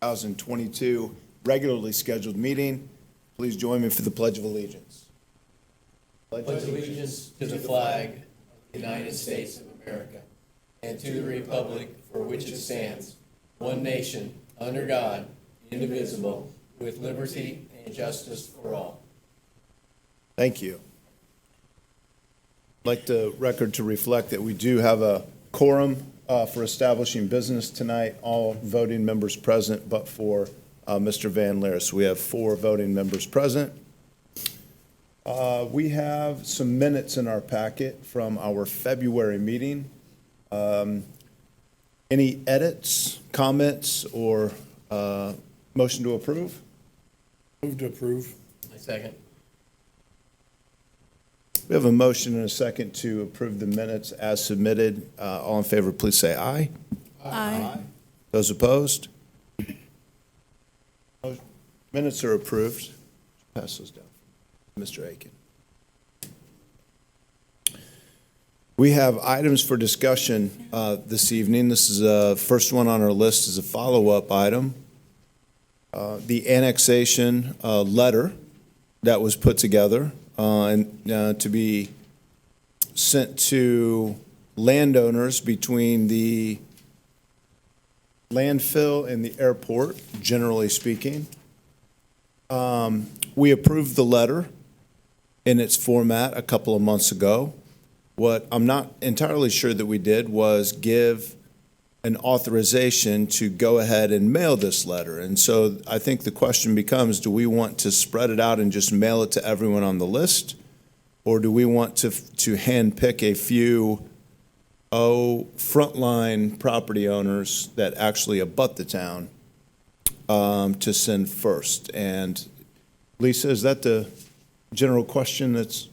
2022 regularly scheduled meeting. Please join me for the Pledge of Allegiance. Pledge allegiance to the flag of the United States of America and to the republic for which it stands, one nation, under God, indivisible, with liberty and justice for all. Thank you. I'd like the record to reflect that we do have a quorum for establishing business tonight, all voting members present, but for Mr. Van Leer. So we have 4 voting members present. We have some minutes in our packet from our February meeting. Any edits, comments, or motion to approve? Move to approve. I second. We have a motion and a second to approve the minutes as submitted. All in favor, please say aye. Aye. Those opposed? Minutes are approved. Pass those down. Mr. Aiken. We have items for discussion this evening. This is the first one on our list is a follow-up item. The annexation letter that was put together and to be sent to landowners between the landfill and the airport, generally speaking. We approved the letter in its format a couple of months ago. What I'm not entirely sure that we did was give an authorization to go ahead and mail this letter. And so I think the question becomes, do we want to spread it out and just mail it to everyone on the list? Or do we want to handpick a few, frontline property owners that actually abut the town to send first? And Lisa, is that the general question that's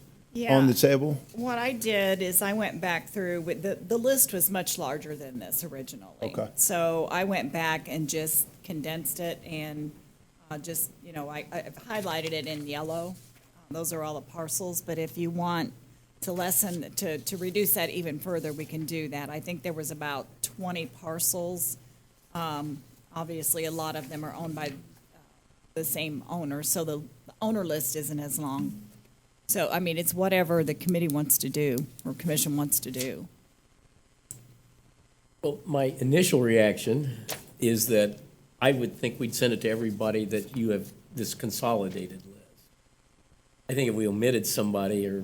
on the table? What I did is I went back through, with the list was much larger than this originally. Okay. So I went back and just condensed it and I highlighted it in yellow. Those are all the parcels, but if you want to to reduce that even further, we can do that. I think there was about 20 parcels. Obviously, a lot of them are owned by the same owner, so the owner list isn't as long. So, I mean, it's whatever the committee wants to do or commission wants to do. Well, my initial reaction is that I would think we'd send it to everybody that you have this consolidated list. I think if we omitted somebody or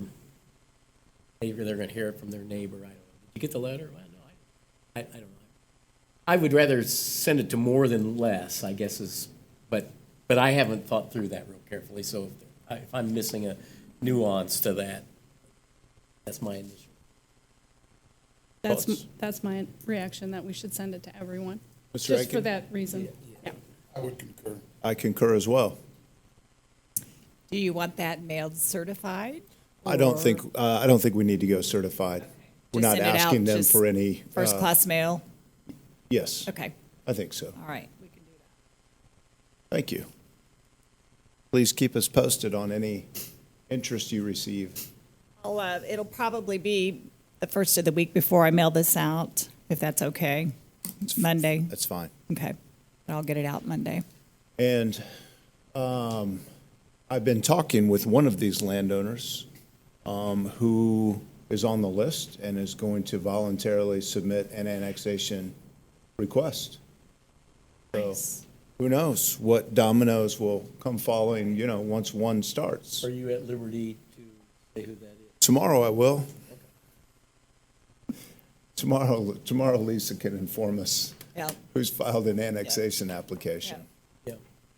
maybe they're going to hear it from their neighbor, I don't know. Did you get the letter? I don't know. I would rather send it to more than less, I guess, but I haven't thought through that real carefully. So if I'm missing a nuance to that, that's my initial. That's my reaction, that we should send it to everyone. Mr. Just Aiken? for that reason. Yeah. I would concur. I concur as well. Do you want that mailed certified? I don't think we need to go certified. We're Just not send it out, asking them just for any. First-class mail? Yes, Okay, I think so. all right, we can do that. Thank you. Please keep us posted on any interest you receive. It'll probably be the first of the week before I mail this out, if that's okay. Monday, That's fine. okay. I'll get it out Monday. And I've been talking with one of these landowners who is on the list and is going to voluntarily submit an annexation request. So Nice. who knows what dominoes will come following, once one starts. Are you at liberty to say who that is? Tomorrow I will. Tomorrow Lisa can inform us Yeah, who's filed an annexation application. Yeah.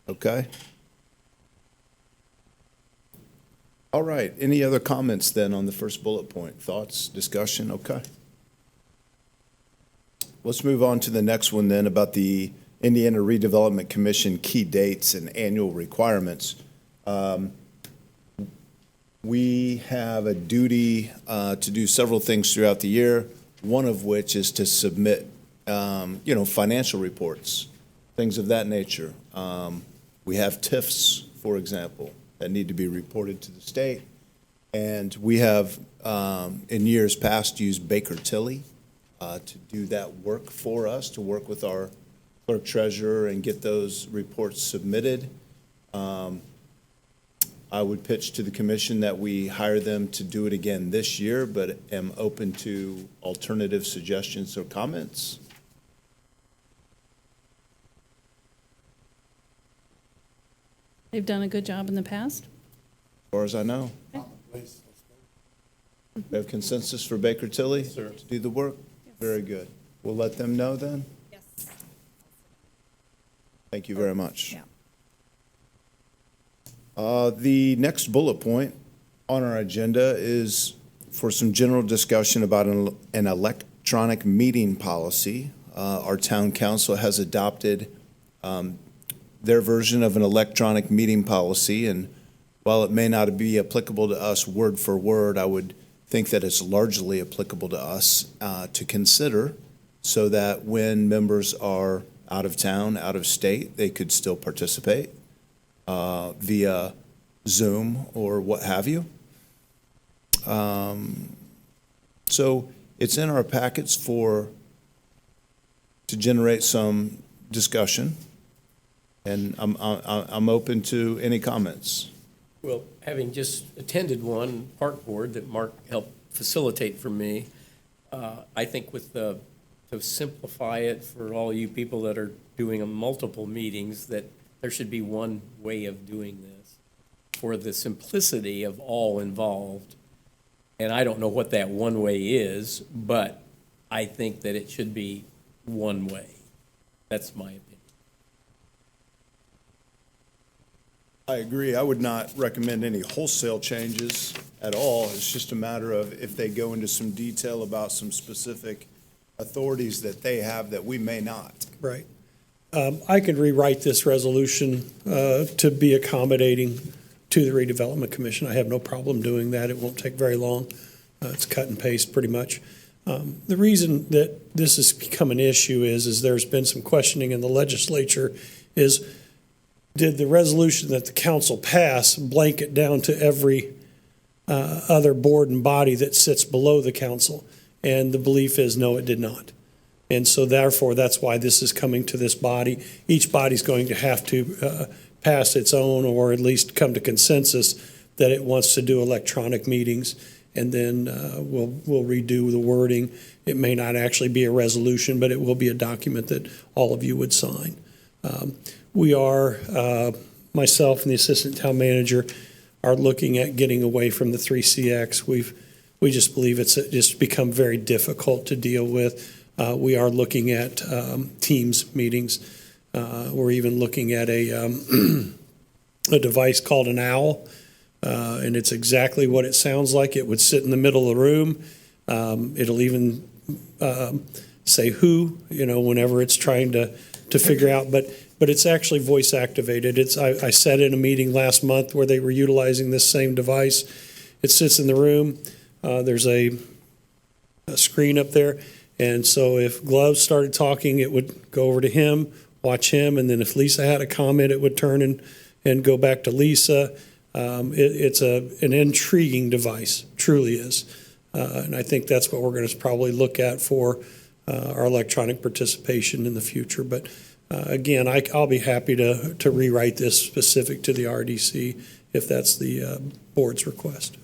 Okay? All right, any other comments then on the first bullet point? Thoughts, discussion? Okay. Let's move on to the next one then about the Indiana Redevelopment Commission key dates and annual requirements. We have a duty to do several things throughout the year, one of which is to submit, financial reports, things of that nature. We have TIFs, for example, that need to be reported to the state. And we have, in years past, used Baker Tilly to do that work for us, to work with our clerk treasurer and get those reports submitted. I would pitch to the commission that we hire them to do it again this year, but am open to alternative suggestions or comments. They've done a good job in the past. As far as I know. We have consensus for Baker Tilly to do the work? Very good. We'll let them know then. Yes. Thank you very much. Yeah. The next bullet point on our agenda is for some general discussion about an electronic meeting policy. Our town council has adopted their version of an electronic meeting policy, and while it may not be applicable to us word for word, I would think that it's largely applicable to us to consider, so that when members are out of town, out of state, they could still participate via Zoom or what have you. So it's in our packets to generate some discussion, and I'm open to any comments. Well, having just attended one park board that Mark helped facilitate for me, I think to simplify it for all you people that are doing multiple meetings, that there should be one way of doing this for the simplicity of all involved. And I don't know what that one way is, but I think that it should be one way. That's my opinion. I agree. I would not recommend any wholesale changes at all. It's just a matter of if they go into some detail about some specific authorities that they have that we may not. Right. I could rewrite this resolution to be accommodating to the Redevelopment Commission. I have no problem doing that. It won't take very long. It's cut and paste pretty much. The reason that this has become an issue is there's been some questioning in the legislature is, did the resolution that the council passed blanket down to every other board and body that sits below the council? And the belief is, no, it did not. And so therefore, that's why this is coming to this body. Each body's going to have to pass its own, or at least come to consensus that it wants to do electronic meetings. And then we'll redo the wording. It may not actually be a resolution, but it will be a document that all of you would sign. We are, myself and the assistant town manager, are looking at getting away from the 3CX. We just believe it's just become very difficult to deal with. We are looking at Teams meetings. We're even looking at a device called an owl, and it's exactly what it sounds like. It would sit in the middle of the room. It'll even say who, whenever it's trying to figure out, but it's actually voice activated. I sat in a meeting last month where they were utilizing this same device. It sits in the room. There's a screen up there. And so if Gloves started talking, it would go over to him, watch him. And then if Lisa had a comment, it would turn and go back to Lisa. It's an intriguing device, truly is. And I think that's what we're going to probably look at for our electronic participation in the future. But again, I'll be happy to rewrite this specific to the RDC if that's the board's request.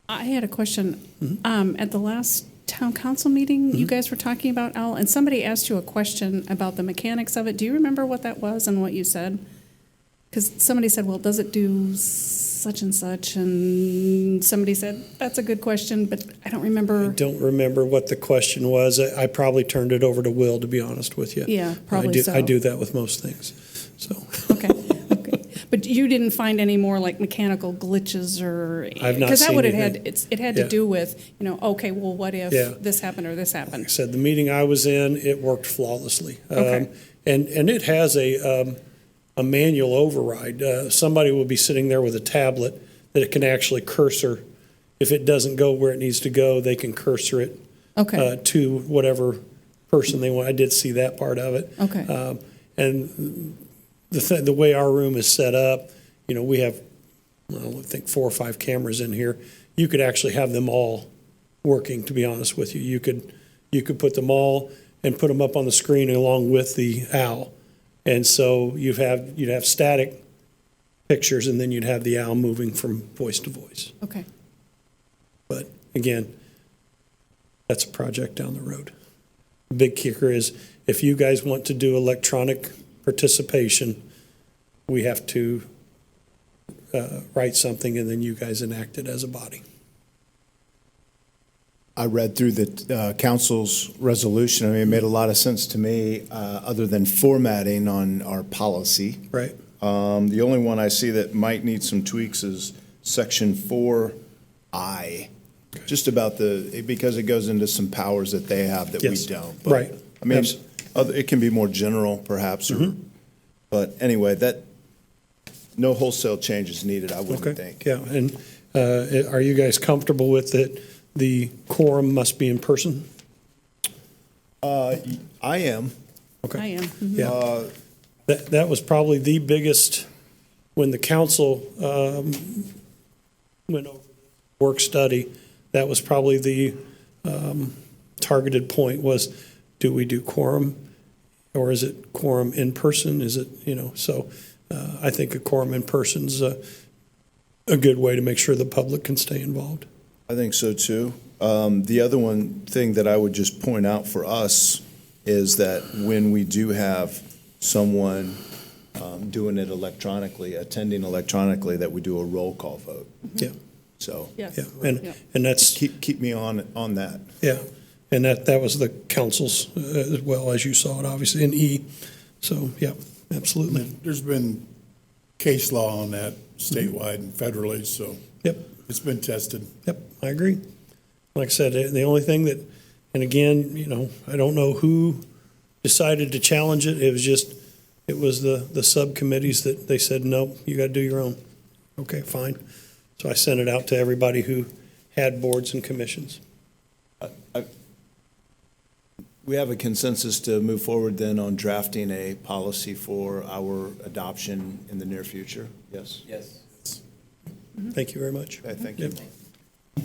I had a question. At the last town council meeting, you guys were talking about OWL, and somebody asked you a question about the mechanics of it. Do you remember what that was and what you said? Because somebody said, well, does it do such and such? And somebody said, that's a good question, but I don't remember. I don't remember what the question was. I probably turned it over to Will, to be honest with you. Yeah, probably so. I do that with most things, so. Okay. But you didn't find any more like mechanical glitches or? I've not Because that seen would anything. it had to Yeah. do with, okay, well, what if Yeah. this happened or this Like I happened? said, the meeting I was in, it worked flawlessly. Okay. And it has a manual override. Somebody will be sitting there with a tablet that it can actually cursor. If it doesn't go where it needs to go, they can cursor it Okay, to whatever person they want. I did see that part of it. okay, And the way our room is set up, we have, I think 4 or 5 cameras in here. You could actually have them all working, to be honest with you. You could put them all, and put them up on the screen along with the owl. And so you'd have static pictures, and then you'd have the owl moving from voice to voice. Okay. But again, that's a project down the road. The big kicker is if you guys want to do electronic participation, we have to write something and then you guys enact it as a body. I read through the council's resolution. I mean, it made a lot of sense to me, other than formatting on our policy. Right. The only one I see that might need some tweaks is section 4I, just about because it goes into some powers that they have that we Yes. don't. But, Right. I mean, Abs- it can be more general perhaps, but anyway, no wholesale changes needed, I wouldn't Okay. think. Yeah. And are you guys comfortable with it? The quorum must be in person? I am. Okay. I am. Mhm. Yeah. That was probably the biggest, when the council went over the work study, that was probably the targeted point was, do we do quorum? Or is it quorum in person? Is it, so I think a quorum in person's a good way to make sure the public can stay involved. I think so too. The other thing that I would just point out for us is that when we do have someone doing it electronically, attending electronically, that we do a roll call vote. Yeah, So Yes. yeah. Yep. And that's, keep me on that. yeah. And that was the council's as well, as you saw it, obviously, in E. So, yeah, absolutely. There's been case law on that statewide and federally, so Yep. it's been tested. Yep, I agree. Like I said, the only thing that, and again, I don't know who decided to challenge it. It was the subcommittees that they said, no, you got to do your own. Okay, fine. So I sent it out to everybody who had boards and commissions. We have a consensus to move forward then on drafting a policy for our adoption in the near future? Yes? Yes. Thank you very much. Okay, thank you. Yep.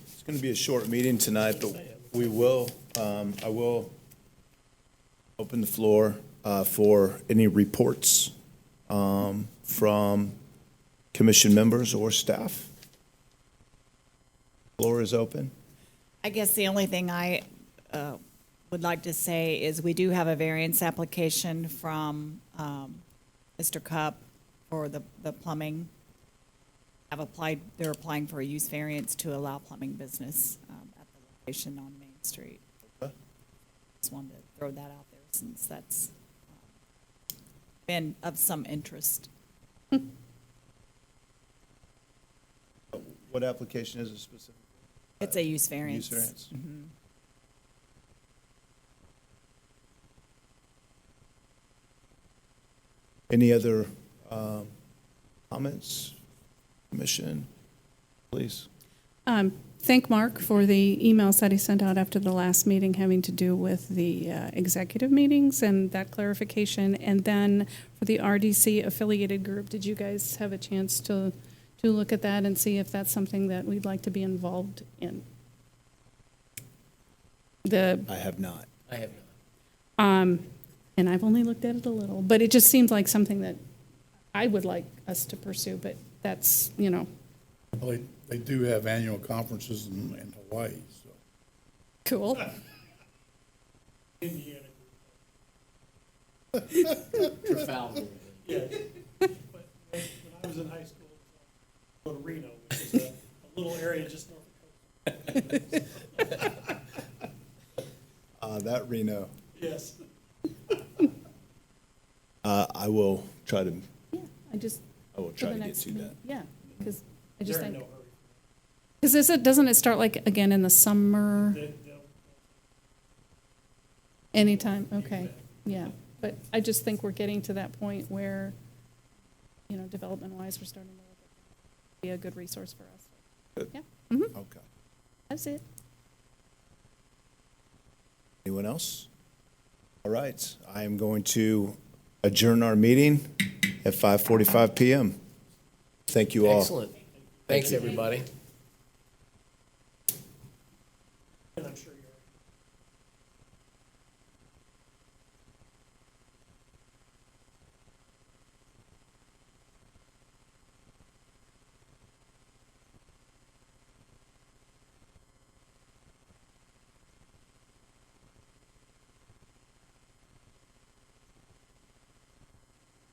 It's going to be a short meeting tonight, but I will open the floor for any reports from commission members or staff. Floor is open. I guess the only thing I would like to say is we do have a variance application from Mr. Cup for the plumbing. They're applying for a use variance to allow plumbing business at the location on Main Street. Okay. Just wanted to throw that out there since that's been of some interest. What application is it specifically? It's a use variance. Use variance. Any other comments? Commission, please. Thank Mark for the emails that he sent out after the last meeting having to do with the executive meetings and that clarification. And then for the RDC affiliated group, did you guys have a chance to look at that and see if that's something that we'd like to be involved in? I have not. I have not. And I've only looked at it a little, but it just seems like something that I would like us to pursue, but that's, Well, they do have annual conferences in Hawaii, so. cool. Trafalgar. When I was in high school, go to Reno, which is a little area just north of That Reno. Yes. I will try to, Yeah, I just. I will for try the to get next to meeting. that. Yeah, because I just They're in think, no hurry. because doesn't it start like again in the summer? Anytime, okay, yeah. But I just think we're getting to that point where, development-wise, we're starting to look at, be a good resource for us. Good. Yeah, Okay. that's it. Anyone else? All right, I am going to adjourn our meeting at 5:45 PM. Thank you all. Excellent. Thanks, everybody.